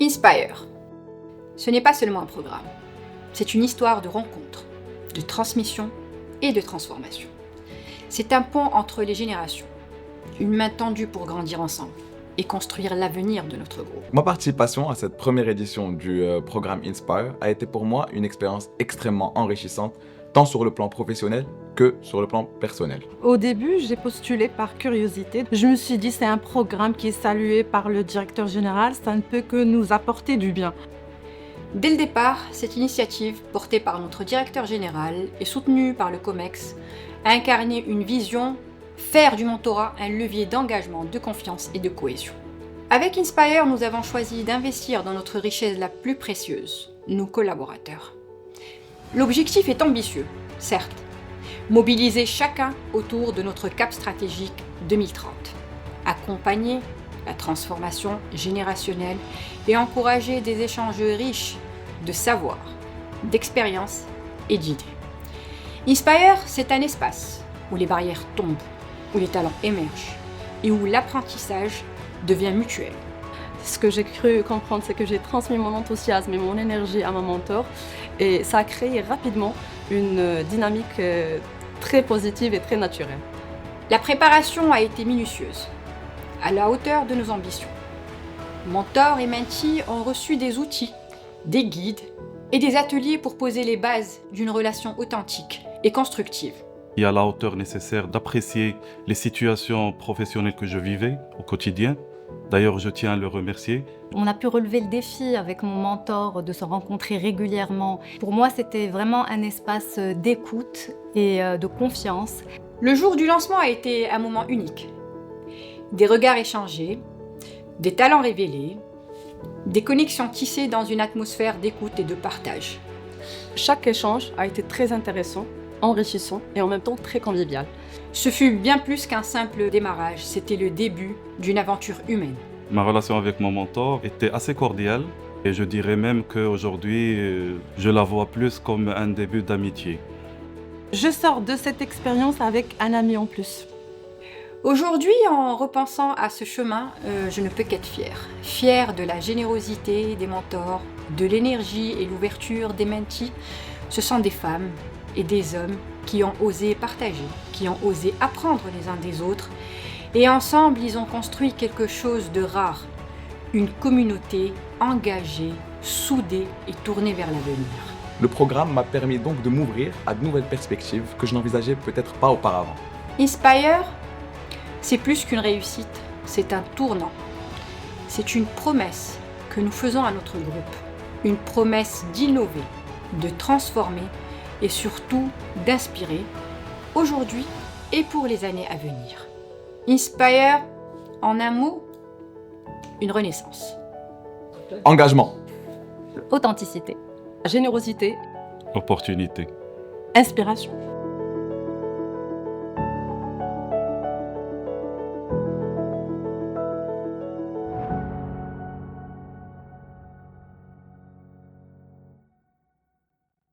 Inspire. Ce n'est pas seulement un programme. C'est une histoire de rencontre, de transmission et de transformation. C'est un pont entre les générations, une main tendue pour grandir ensemble et construire l'avenir de notre groupe. Ma participation à cette première édition du programme Inspire a été pour moi une expérience extrêmement enrichissante, tant sur le plan professionnel que sur le plan personnel. Au début, j'ai postulé par curiosité. Je me suis dit, c'est un programme qui est salué par le directeur général, ça ne peut que nous apporter du bien. Dès le départ, cette initiative, portée par notre directeur général et soutenue par le COMEX, a incarné une vision, faire du mentorat un levier d'engagement, de confiance et de cohésion. Avec Inspire, nous avons choisi d'investir dans notre richesse la plus précieuse, nos collaborateurs. L'objectif est ambitieux, certes. Mobiliser chacun autour de notre cap stratégique 2030. Accompagner la transformation générationnelle et encourager des échanges riches de savoir, d'expériences et d'idées. Inspire, c'est un espace où les barrières tombent, où les talents émergent et où l'apprentissage devient mutuel. Ce que j'ai cru comprendre, c'est que j'ai transmis mon enthousiasme et mon énergie à mon mentor et ça a créé rapidement une dynamique très positive et très naturelle. La préparation a été minutieuse, à la hauteur de nos ambitions. Mentors et mentees ont reçu des outils, des guides et des ateliers pour poser les bases d'une relation authentique et constructive. Et à la hauteur nécessaire d'apprécier les situations professionnelles que je vivais au quotidien. D'ailleurs, je tiens à le remercier. On a pu relever le défi avec mon mentor de se rencontrer régulièrement. Pour moi, c'était vraiment un espace d'écoute et de confiance. Le jour du lancement a été un moment unique. Des regards échangés, des talents révélés, des connexions tissées dans une atmosphère d'écoute et de partage. Chaque échange a été très intéressant, enrichissant et en même temps très convivial. Ce fut bien plus qu'un simple démarrage, c'était le début d'une aventure humaine. Ma relation avec mon mentor était assez cordiale et je dirais même qu'aujourd'hui, je la vois plus comme un début d'amitié. Je sors de cette expérience avec un ami en plus. Aujourd'hui, en repensant à ce chemin, je ne peux qu'être fière. Fière de la générosité des mentors, de l'énergie et l'ouverture des mentees. Ce sont des femmes et des hommes qui ont osé partager, qui ont osé apprendre les uns des autres. Et ensemble, ils ont construit quelque chose de rare. Une communauté engagée, soudée et tournée vers l'avenir. Le programme m'a permis donc de m'ouvrir à de nouvelles perspectives que je n'envisageais peut-être pas auparavant. Inspire, c'est plus qu'une réussite, c'est un tournant. C'est une promesse que nous faisons à notre groupe. Une promesse d'innover, de transformer et surtout d'inspirer aujourd'hui et pour les années à venir. Inspire, en un mot, une renaissance. Engagement. Authenticité. Générosité, Opportunité. inspiration.